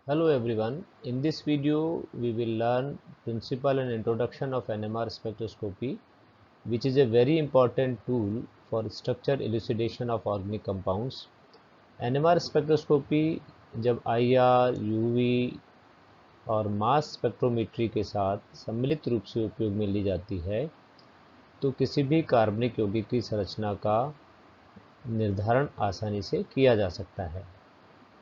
Hello everyone. In this video, we will learn principle and introduction of NMR spectroscopy, which is a very important tool for structure elucidation of organic compounds. NMR spectroscopy जब IR, UV और mass spectrometry के साथ सम्मिलित रूप से उपयोग में ली जाती है, तो किसी भी कार्बनिक यौगिक की संरचना का निर्धारण आसानी से किया जा सकता है।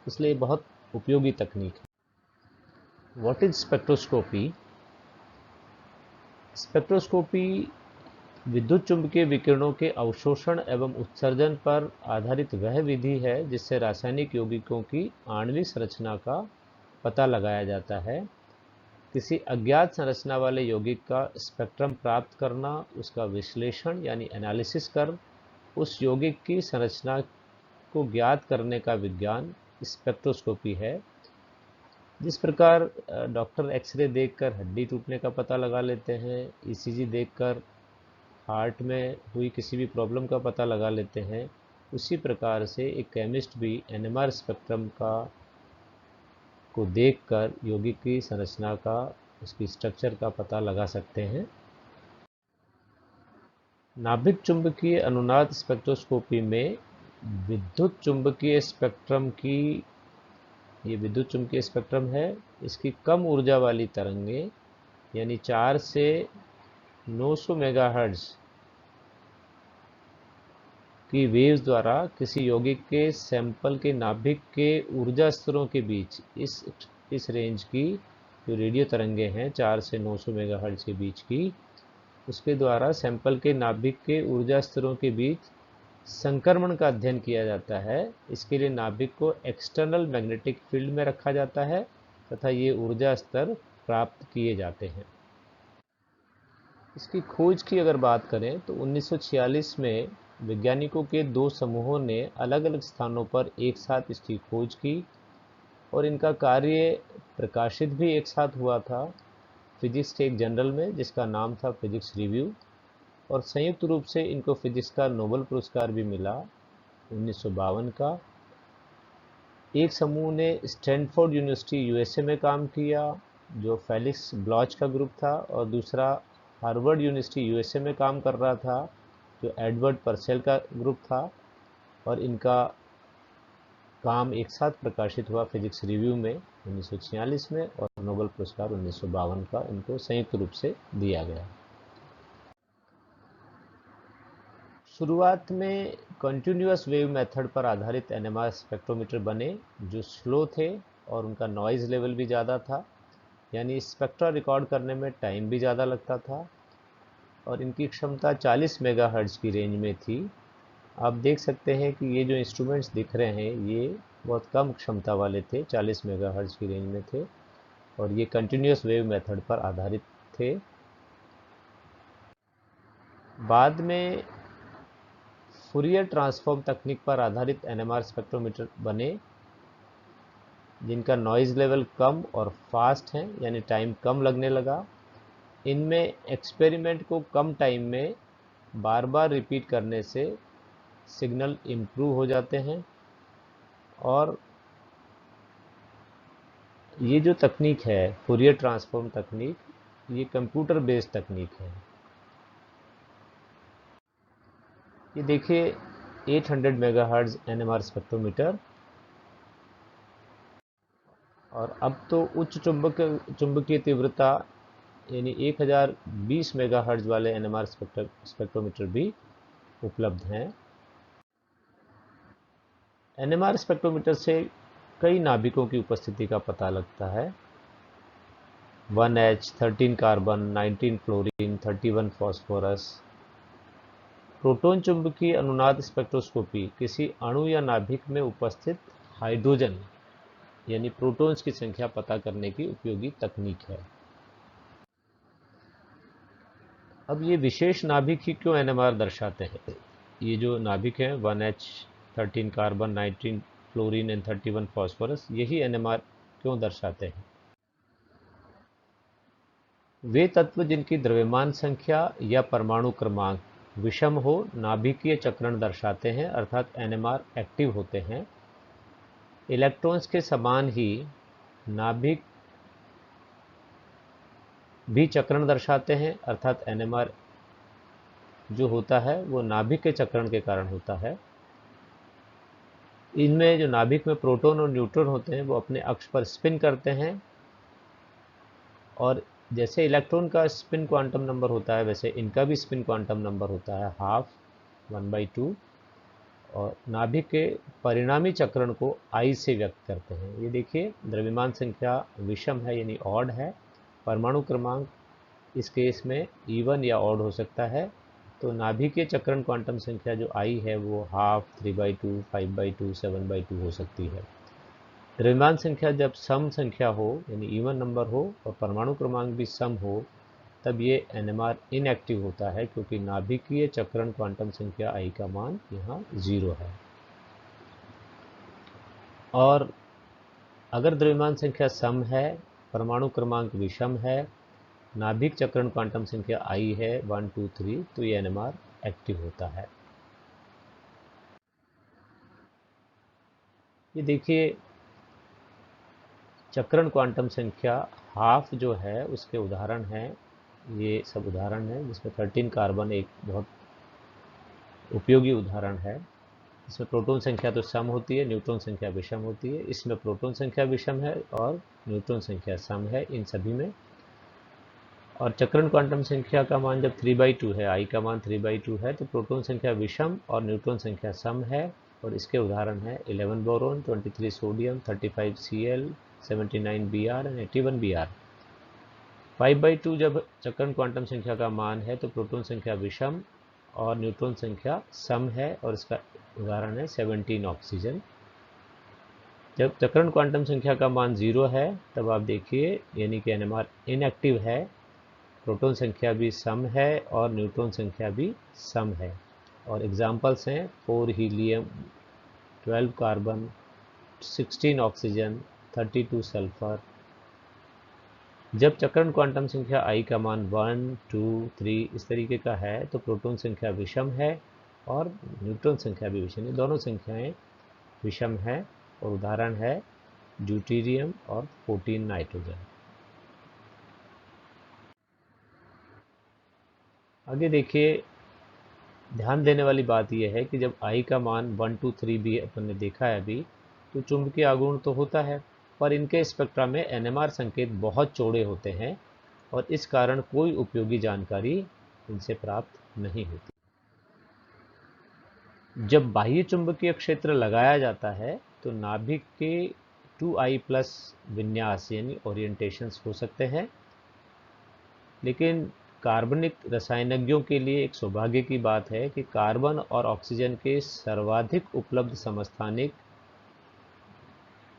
इसलिए बहुत उपयोगी तकनीक है। What is spectroscopy? स्पेक्ट्रोस्कोपी विद्युत चुम्बकीय विकिरणों के अवशोषण एवं उत्सर्जन पर आधारित वह विधि है जिससे रासायनिक यौगिकों की आणविक संरचना का पता लगाया जाता है। किसी अज्ञात संरचना वाले यौगिक का स्पेक्ट्रम प्राप्त करना, उसका विश्लेषण यानी एनालिसिस कर उस यौगिक की संरचना को ज्ञात करने का विज्ञान स्पेक्ट्रोस्कोपी है। जिस प्रकार डॉक्टर एक्सरे देखकर हड्डी टूटने का पता लगा लेते हैं, ईसीजी देखकर हार्ट में हुई किसी भी प्रॉब्लम का पता लगा लेते हैं, उसी प्रकार से एक केमिस्ट भी एनएमआर स्पेक्ट्रम को देखकर यौगिक की संरचना का, उसकी स्ट्रक्चर का पता लगा सकते हैं। नाभिक चुंबकीय अनुनाद स्पेक्ट्रोस्कोपी में विद्युत चुंबकीय स्पेक्ट्रम की, ये विद्युत चुंबकीय स्पेक्ट्रम है, इसकी कम ऊर्जा वाली तरंगें यानी 4 से 900 मेगाहर्ट्ज की वेव्स द्वारा किसी यौगिक के सैंपल के नाभिक के ऊर्जा स्तरों के बीच इस रेंज की जो रेडियो तरंगें हैं 4 से 900 मेगाहर्ट्ज के बीच की, उसके द्वारा सैंपल के नाभिक के ऊर्जा स्तरों के बीच संक्रमण का अध्ययन किया जाता है। इसके लिए नाभिक को एक्सटर्नल मैग्नेटिक फील्ड में रखा जाता है तथा ये ऊर्जा स्तर प्राप्त किए जाते हैं। इसकी खोज की अगर बात करें तो 1946 में वैज्ञानिकों के दो समूहों ने अलग अलग स्थानों पर एक साथ इसकी खोज की और इनका कार्य प्रकाशित भी एक साथ हुआ था फिजिक्स के एक जर्नल में जिसका नाम था फिजिक्स रिव्यू, और संयुक्त रूप से इनको फिजिक्स का नोबेल पुरस्कार भी मिला 1952 का। एक समूह ने स्टैनफोर्ड यूनिवर्सिटी यूएसए में काम किया जो फेलिक्स ब्लॉच का ग्रुप था, और दूसरा हार्वर्ड यूनिवर्सिटी यूएसए में काम कर रहा था जो एडवर्ड परसेल का ग्रुप था, और इनका काम एक साथ प्रकाशित हुआ फिजिक्स रिव्यू में 1946 में, और नोबेल पुरस्कार 1952 का इनको संयुक्त रूप से दिया गया। शुरुआत में कंटिन्यूअस वेव मेथड पर आधारित एनएमआर स्पेक्ट्रोमीटर बने जो स्लो थे और उनका नॉइज़ लेवल भी ज़्यादा था, यानी स्पेक्ट्रा रिकॉर्ड करने में टाइम भी ज़्यादा लगता था, और इनकी क्षमता 40 मेगाहर्ट्ज की रेंज में थी। आप देख सकते हैं कि ये जो इंस्ट्रूमेंट्स दिख रहे हैं ये बहुत कम क्षमता वाले थे, 40 मेगाहर्ट्ज की रेंज में थे, और ये कंटिन्यूअस वेव मेथड पर आधारित थे। बाद में फूरियर ट्रांसफॉर्म तकनीक पर आधारित एनएमआर स्पेक्ट्रोमीटर बने जिनका नॉइज़ लेवल कम और फास्ट है, यानी टाइम कम लगने लगा। इनमें एक्सपेरिमेंट को कम टाइम में बार बार रिपीट करने से सिग्नल इम्प्रूव हो जाते हैं, और ये जो तकनीक है फूरियर ट्रांसफॉर्म तकनीक, ये कंप्यूटर बेस्ड तकनीक है। ये देखिए 800 मेगाहर्ट्ज एनएमआर स्पेक्ट्रोमीटर, और अब तो उच्च चुंबकीय तीव्रता यानी 1020 मेगाहर्ट्ज वाले एनएमआर स्पेक्ट्रोमीटर भी उपलब्ध हैं। एनएमआर स्पेक्ट्रोमीटर से कई नाभिकों की उपस्थिति का पता लगता है। 1H, 13 carbon, 19 fluorine, 31 phosphorus. Proton चुंबकीय अनुनाद स्पेक्ट्रोस्कोपी किसी अणु या नाभिक में उपस्थित हाइड्रोजन यानी प्रोटॉन्स की संख्या पता करने की उपयोगी तकनीक है। अब ये विशेष नाभिक ही क्यों एनएमआर दर्शाते हैं? ये जो नाभिक हैं 1H, 13 carbon, 19 fluorine and 31 phosphorus, यही एनएमआर क्यों दर्शाते हैं? वे तत्व जिनकी द्रव्यमान संख्या या परमाणु क्रमांक विषम हो नाभिकीय चक्रण दर्शाते हैं, अर्थात एनएमआर एक्टिव होते हैं। इलेक्ट्रॉन्स के समान ही नाभिक भी चक्रण दर्शाते हैं, अर्थात एनएमआर जो होता है वो नाभिक के चक्रण के कारण होता है। इनमें जो नाभिक में प्रोटॉन और न्यूट्रॉन होते हैं वो अपने अक्ष पर स्पिन करते हैं, और जैसे इलेक्ट्रॉन का स्पिन क्वांटम नंबर होता है वैसे इनका भी स्पिन क्वांटम नंबर होता है 1/2 1/2, और नाभिक के परिणामी चक्रण को I से व्यक्त करते हैं। ये देखिए द्रव्यमान संख्या विषम है यानी ऑड है, परमाणु क्रमांक इस केस में इवन या ऑड हो सकता है, तो नाभिकीय चक्रण क्वांटम संख्या जो I है वो 1/2 3/2 5/2 7/2 हो सकती है। द्रव्यमान संख्या जब सम संख्या हो यानी इवन नंबर हो और परमाणु क्रमांक भी सम हो तब ये NMR इनएक्टिव होता है, क्योंकि नाभिकीय चक्रण क्वांटम संख्या I का मान यहाँ 0 है। और अगर द्रव्यमान संख्या सम है, परमाणु क्रमांक विषम है, नाभिक चक्रण क्वांटम संख्या I है 1 2 3, तो ये NMR एक्टिव होता है। ये देखिए चक्रण क्वांटम संख्या हाफ जो है उसके उदाहरण हैं, ये सब उदाहरण हैं जिसमें 13 कार्बन एक बहुत उपयोगी उदाहरण है। इसमें प्रोटॉन संख्या तो सम होती है, न्यूट्रॉन संख्या विषम होती है। इसमें प्रोटॉन संख्या विषम है और न्यूट्रॉन संख्या सम है इन सभी में। और चक्रण क्वांटम संख्या का मान जब 3/2 है, I का मान 3/2 है, तो प्रोटॉन संख्या विषम और न्यूट्रॉन संख्या सम है। और इसके उदाहरण है 11 बोरॉन, 23 सोडियम, 35 Cl, 79 Br और 81 Br। 5/2 जब चक्रण क्वांटम संख्या का मान है तो प्रोटॉन संख्या विषम और न्यूट्रॉन संख्या सम है, और इसका उदाहरण है 17 ऑक्सीजन। जब चक्रण क्वांटम संख्या का मान 0 है तब आप देखिए यानी कि NMR इनएक्टिव है, प्रोटॉन संख्या भी सम है और न्यूट्रॉन संख्या भी सम है। और एग्जाम्पल्स हैं 4 हीलियम, 12 कार्बन, 16 ऑक्सीजन, 32 सल्फर। जब चक्रण क्वांटम संख्या I का मान 1 2 3 इस तरीके का है तो प्रोटॉन संख्या विषम है और न्यूट्रॉन संख्या भी विषम है, दोनों संख्याएं विषम है। और उदाहरण है ड्यूटेरियम और 14 नाइट्रोजन। आगे देखिए ध्यान देने वाली बात यह है कि जब I का मान 1 2 3 भी अपन ने देखा है अभी, तो चुंबकीय आघूर्ण तो होता है, पर इनके स्पेक्ट्रा में NMR संकेत बहुत चौड़े होते हैं और इस कारण कोई उपयोगी जानकारी इनसे प्राप्त नहीं होती। जब बाह्य चुंबकीय क्षेत्र लगाया जाता है तो नाभिक के 2I+ विन्यास यानी ओरिएंटेशंस हो सकते हैं, लेकिन कार्बनिक रसायनज्ञों के लिए एक सौभाग्य की बात है कि कार्बन और ऑक्सीजन के सर्वाधिक उपलब्ध समस्थानिक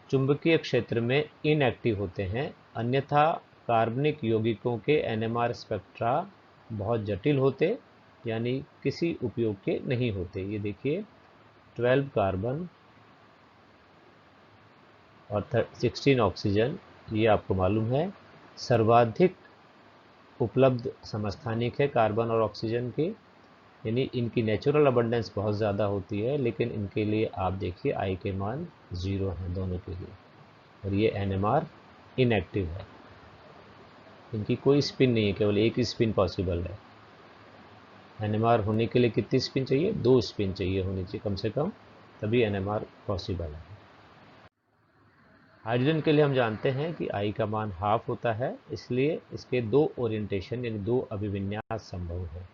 चुंबकीय क्षेत्र में इनएक्टिव होते हैं, अन्यथा कार्बनिक यौगिकों के NMR स्पेक्ट्रा बहुत जटिल होते यानी किसी उपयोग के नहीं होते। ये देखिए 12 कार्बन और 16 ऑक्सीजन, ये आपको मालूम है सर्वाधिक उपलब्ध समस्थानिक है कार्बन और ऑक्सीजन के, यानी इनकी नेचुरल अबंडेंस बहुत ज़्यादा होती है, लेकिन इनके लिए आप देखिए I के मान 0 हैं दोनों के लिए, और ये NMR इनएक्टिव है, इनकी कोई स्पिन नहीं है, केवल एक ही स्पिन पॉसिबल है। NMR होने के लिए कितनी स्पिन चाहिए? 2 स्पिन चाहिए होनी चाहिए कम से कम, तभी NMR पॉसिबल है। हाइड्रोजन के लिए हम जानते हैं कि I का मान हाफ होता है, इसलिए इसके 2 ओरिएंटेशन यानी 2 अभिविन्यास संभव है।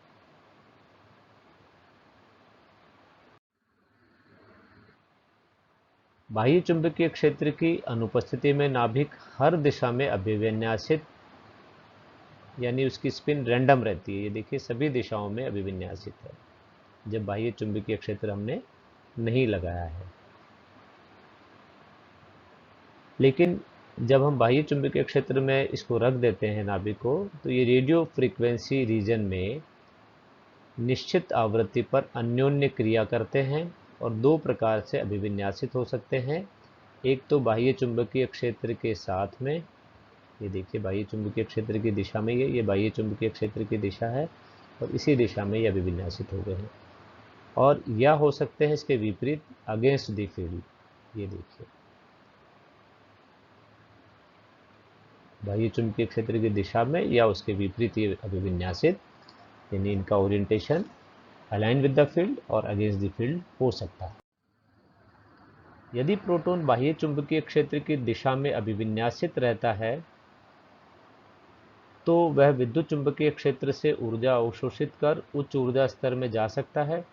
बाह्य चुंबकीय क्षेत्र की अनुपस्थिति में नाभिक हर दिशा में अभिविन्यासित यानी उसकी स्पिन रैंडम रहती है। ये देखिए सभी दिशाओं में अभिविन्यासित है जब बाह्य चुंबकीय क्षेत्र हमने नहीं लगाया है। लेकिन जब हम बाह्य चुंबकीय क्षेत्र में इसको रख देते हैं नाभिक को, तो ये रेडियो फ्रीक्वेंसी रीजन में निश्चित आवृत्ति पर अन्योन्य क्रिया करते हैं और 2 प्रकार से अभिविन्यासित हो सकते हैं। एक तो बाह्य चुंबकीय क्षेत्र के साथ में, ये देखिए बाह्य चुंबकीय क्षेत्र की दिशा में ये बाह्य चुंबकीय क्षेत्र की दिशा है और इसी दिशा में ये अभिविन्यासित हो गए हैं। और या हो सकते हैं इसके विपरीत अगेंस्ट द फील्ड, ये देखिए बाह्य चुंबकीय क्षेत्र की दिशा में या उसके विपरीत ये अभिविन्यासित, यानी इनका orientation align with the field और अगेंस्ट द फील्ड हो सकता है। यदि प्रोटॉन बाह्य चुंबकीय क्षेत्र की दिशा में अभिविन्यासित रहता है तो वह विद्युत चुंबकीय क्षेत्र से ऊर्जा अवशोषित कर उच्च ऊर्जा स्तर में जा सकता है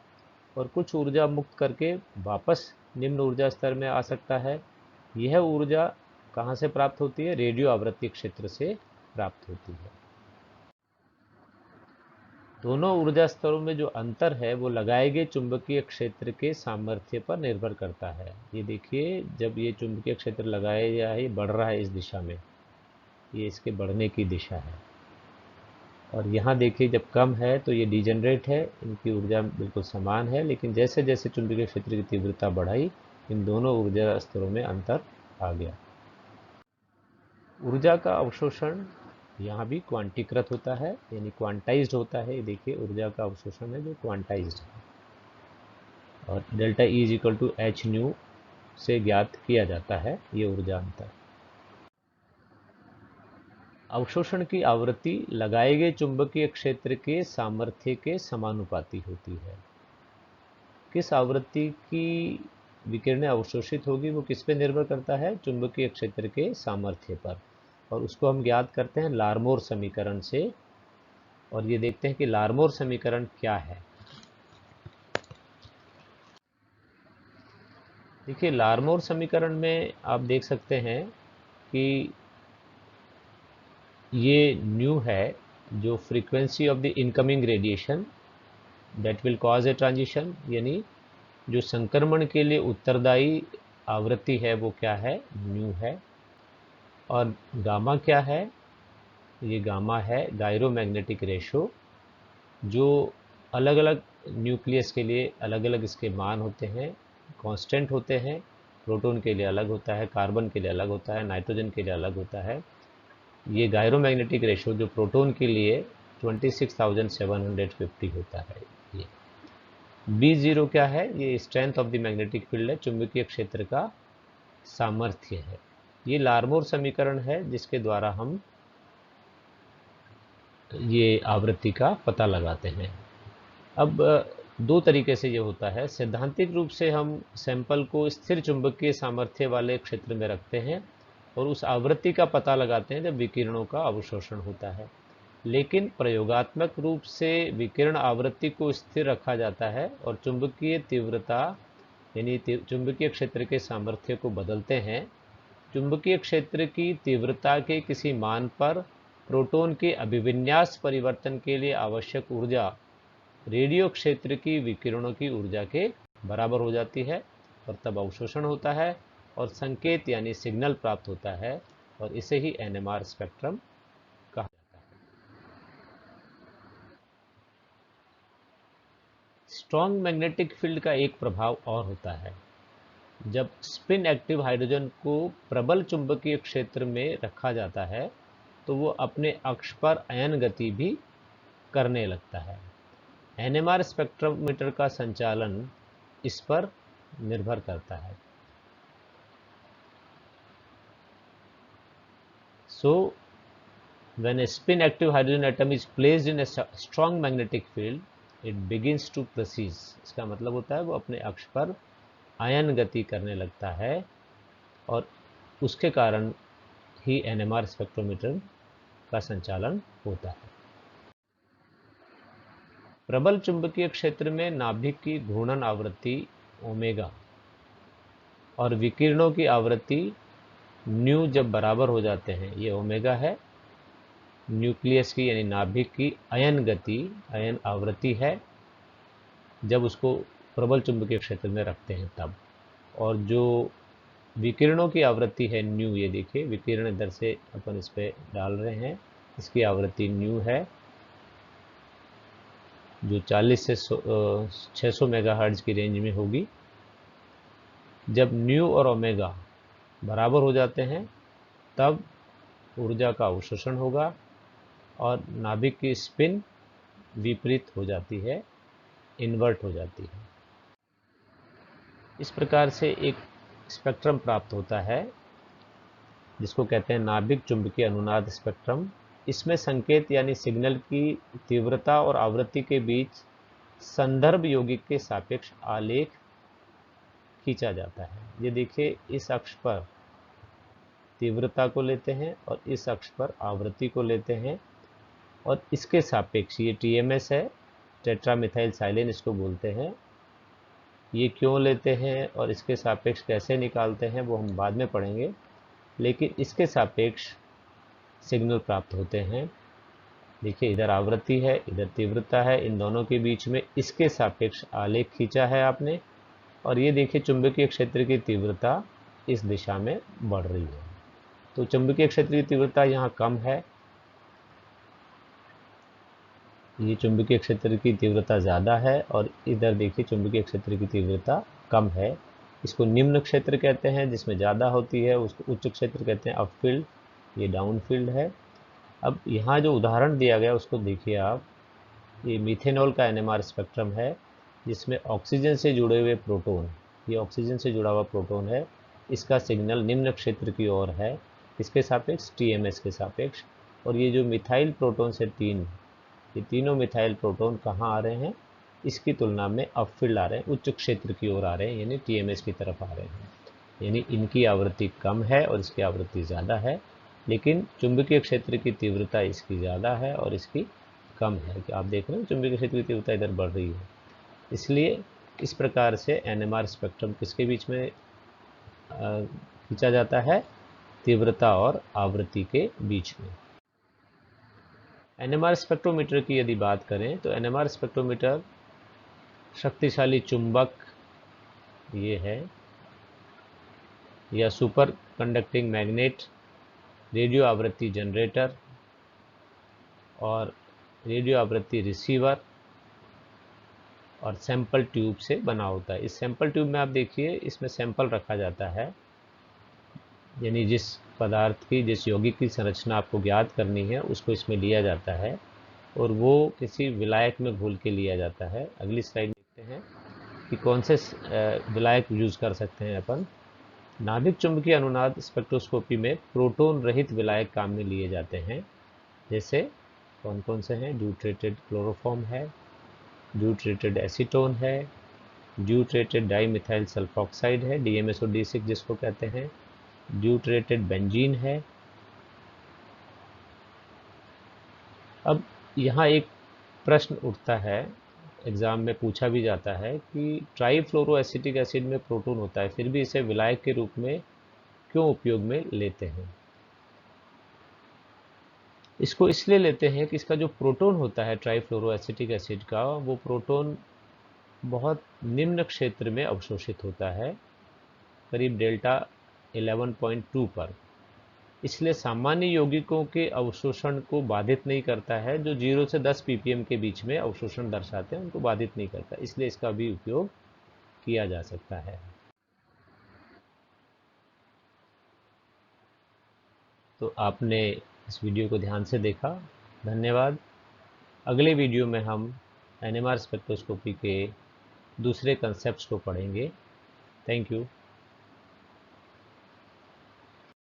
और कुछ ऊर्जा मुक्त करके वापस निम्न ऊर्जा स्तर में आ सकता है। यह ऊर्जा कहाँ से प्राप्त होती है? रेडियो आवृत्ति क्षेत्र से प्राप्त होती है। दोनों ऊर्जा स्तरों में जो अंतर है वो लगाए गए चुंबकीय क्षेत्र के सामर्थ्य पर निर्भर करता है। ये देखिए, जब ये चुंबकीय क्षेत्र लगाया गया है, ये बढ़ रहा है इस दिशा में, ये इसके बढ़ने की दिशा है। और यहाँ देखिए जब कम है तो ये डिजेनरेट है, इनकी ऊर्जा बिल्कुल समान है, लेकिन जैसे जैसे चुंबकीय क्षेत्र की तीव्रता बढ़ाई इन दोनों ऊर्जा स्तरों में अंतर आ गया। ऊर्जा का अवशोषण यहाँ भी क्वांटीकृत होता है, यानी क्वांटाइज्ड होता है। ये देखिए ऊर्जा का अवशोषण है जो क्वांटाइज्ड है और delta E is equal to H nu से ज्ञात किया जाता है ये ऊर्जा अंतर। अवशोषण की आवृत्ति लगाए गए चुंबकीय क्षेत्र के सामर्थ्य के समानुपाती होती है। किस आवृत्ति की विकिरणें अवशोषित होगी वो किस पे निर्भर करता है? चुंबकीय क्षेत्र के सामर्थ्य पर, और उसको हम ज्ञात करते हैं लारमोर समीकरण से। और ये देखते हैं कि लारमोर समीकरण क्या है। देखिए लारमोर समीकरण में आप देख सकते हैं कि ये न्यू है जो frequency of the incoming radiation that will cause a transition, यानी जो संक्रमण के लिए उत्तरदायी आवृत्ति है वो क्या है? न्यू है। और गामा क्या है? ये गामा है गायरोमैग्नेटिक रेशो, जो अलग अलग न्यूक्लियस के लिए अलग अलग इसके मान होते हैं, कांस्टेंट होते हैं। प्रोटॉन के लिए अलग होता है, कार्बन के लिए अलग होता है, नाइट्रोजन के लिए अलग होता है। ये गायरोमैग्नेटिक रेशो जो प्रोटॉन के लिए 26,750 होता है। ये B0 क्या है? ये strength of the magnetic field है, चुंबकीय क्षेत्र का सामर्थ्य है। ये लारमोर समीकरण है जिसके द्वारा हम ये आवृत्ति का पता लगाते हैं। अब दो तरीके से ये होता है। सैद्धांतिक रूप से हम सैंपल को स्थिर चुंबकीय सामर्थ्य वाले क्षेत्र में रखते हैं और उस आवृत्ति का पता लगाते हैं जब विकिरणों का अवशोषण होता है। लेकिन प्रयोगात्मक रूप से विकिरण आवृत्ति को स्थिर रखा जाता है और चुंबकीय तीव्रता यानी चुंबकीय क्षेत्र के सामर्थ्य को बदलते हैं। चुंबकीय क्षेत्र की तीव्रता के किसी मान पर प्रोटॉन के अभिविन्यास परिवर्तन के लिए आवश्यक ऊर्जा रेडियो क्षेत्र की विकिरणों की ऊर्जा के बराबर हो जाती है और तब अवशोषण होता है और संकेत यानी सिग्नल प्राप्त होता है और इसे ही NMR स्पेक्ट्रम कहा जाता है। स्ट्रॉन्ग मैग्नेटिक फील्ड का एक प्रभाव और होता है। जब स्पिन एक्टिव हाइड्रोजन को प्रबल चुंबकीय क्षेत्र में रखा जाता है तो वो अपने अक्ष पर अयन गति भी करने लगता है। NMR स्पेक्ट्रोमीटर का संचालन इस पर निर्भर करता है। So, when a spin active hydrogen atom is placed in a strong magnetic field, it begins to precede। इसका मतलब होता है वो अपने अक्ष पर आयन गति करने लगता है और उसके कारण ही NMR स्पेक्ट्रोमीटर का संचालन होता है। प्रबल चुंबकीय क्षेत्र में नाभिक की घूर्णन आवृत्ति ओमेगा और विकिरणों की आवृत्ति न्यू जब बराबर हो जाते हैं, ये ओमेगा है, न्यूक्लियस की यानी नाभिक की अयन गति अयन आवृत्ति है जब उसको प्रबल चुंबकीय क्षेत्र में रखते हैं तब। और जो विकिरणों की आवृत्ति है न्यू, ये देखिए विकिरण इधर से अपन इस पे डाल रहे हैं, इसकी आवृत्ति न्यू है जो 40 से 600 मेगाहर्ट्ज की रेंज में होगी। जब न्यू और ओमेगा बराबर हो जाते हैं तब ऊर्जा का अवशोषण होगा और नाभिक की स्पिन विपरीत हो जाती है, इन्वर्ट हो जाती है। इस प्रकार से एक स्पेक्ट्रम प्राप्त होता है जिसको कहते हैं नाभिक चुंबकीय अनुनाद स्पेक्ट्रम। इसमें संकेत यानी सिग्नल की तीव्रता और आवृत्ति के बीच संदर्भ यौगिक के सापेक्ष आलेख खींचा जाता है। ये देखिए, इस अक्ष पर तीव्रता को लेते हैं और इस अक्ष पर आवृत्ति को लेते हैं, और इसके सापेक्ष ये टीएमएस है, टेट्रामिथाइल साइलेन इसको बोलते हैं। ये क्यों लेते हैं और इसके सापेक्ष कैसे निकालते हैं वो हम बाद में पढ़ेंगे, लेकिन इसके सापेक्ष सिग्नल प्राप्त होते हैं। देखिए, इधर आवृत्ति है, इधर तीव्रता है, इन दोनों के बीच में इसके सापेक्ष आलेख खींचा है आपने, और ये देखिए चुंबकीय क्षेत्र की तीव्रता इस दिशा में बढ़ रही है। तो चुंबकीय क्षेत्र की तीव्रता यहाँ कम है, ये चुंबकीय क्षेत्र की तीव्रता ज़्यादा है, और इधर देखिए चुंबकीय क्षेत्र की तीव्रता कम है। इसको निम्न क्षेत्र कहते हैं, जिसमें ज़्यादा होती है, उसको उच्च क्षेत्र कहते हैं, अपफील्ड, ये डाउनफील्ड है। अब यहाँ जो उदाहरण दिया गया उसको देखिए आप, ये मीथेनॉल का एनएमआर स्पेक्ट्रम है, जिसमें ऑक्सीजन से जुड़े हुए प्रोटॉन, ये ऑक्सीजन से जुड़ा हुआ प्रोटॉन है, इसका सिग्नल निम्न क्षेत्र की ओर है, इसके सापेक्ष टीएमएस के सापेक्ष। और ये जो मिथाइल प्रोटॉन से ये तीनों मिथाइल प्रोटॉन कहाँ आ रहे हैं, इसकी तुलना में अपफील्ड आ रहे हैं, उच्च क्षेत्र की ओर आ रहे हैं, यानी टीएमएस की तरफ आ रहे हैं। यानी इनकी आवृत्ति कम है और इसकी आवृत्ति ज़्यादा है, लेकिन चुंबकीय क्षेत्र की तीव्रता इसकी ज़्यादा है और इसकी कम है। कि आप देख रहे हैं चुंबकीय क्षेत्र की तीव्रता इधर बढ़ रही है। इसलिए इस प्रकार से एनएमआर स्पेक्ट्रम किसके बीच में खींचा जाता है, तीव्रता और आवृत्ति के बीच में। एनएमआर स्पेक्ट्रोमीटर की यदि बात करें तो एनएमआर स्पेक्ट्रोमीटर शक्तिशाली चुंबक ये है, या सुपर कंडक्टिंग मैग्नेट, रेडियो आवृत्ति जनरेटर और रेडियो आवृत्ति रिसीवर और सैंपल ट्यूब से बना होता है। इस सैंपल ट्यूब में आप देखिए, इसमें सैंपल रखा जाता है, यानी जिस पदार्थ की, जिस यौगिक की संरचना आपको ज्ञात करनी है उसको इसमें लिया जाता है, और वो किसी विलायक में घोल के लिया जाता है। अगली स्लाइड देखते हैं कि कौन से विलायक यूज कर सकते हैं अपन। नाभिक चुंबकीय अनुनाद स्पेक्ट्रोस्कोपी में प्रोटॉन रहित विलायक काम में लिए जाते हैं। जैसे कौन कौन से हैं, ड्यूट्रेटेड क्लोरोफॉर्म है, ड्यूट्रेटेड एसीटोन है, ड्यूट्रेटेड डाईमिथाइल सल्फॉक्साइड है, DMSO जिसको कहते हैं, ड्यूट्रेटेड बेंजीन है। अब यहाँ एक प्रश्न उठता है, एग्ज़ाम में पूछा भी जाता है कि ट्राईफ्लोरोएसिटिक एसिड में प्रोटॉन होता है, फिर भी इसे विलायक के रूप में क्यों उपयोग में लेते हैं। इसको इसलिए लेते हैं कि इसका जो प्रोटॉन होता है ट्राईफ्लोरोएसिटिक एसिड का, वो प्रोटॉन बहुत निम्न क्षेत्र में अवशोषित होता है, करीब डेल्टा 11.2 पर। इसलिए सामान्य यौगिकों के अवशोषण को बाधित नहीं करता है, जो 0 से 10 ppm के बीच में अवशोषण दर्शाते हैं उनको बाधित नहीं करता, इसलिए इसका भी उपयोग किया जा सकता है। तो आपने इस वीडियो को ध्यान से देखा, धन्यवाद। अगले वीडियो में हम एनएमआर स्पेक्ट्रोस्कोपी के दूसरे कंसेप्ट्स को पढ़ेंगे। Thank you.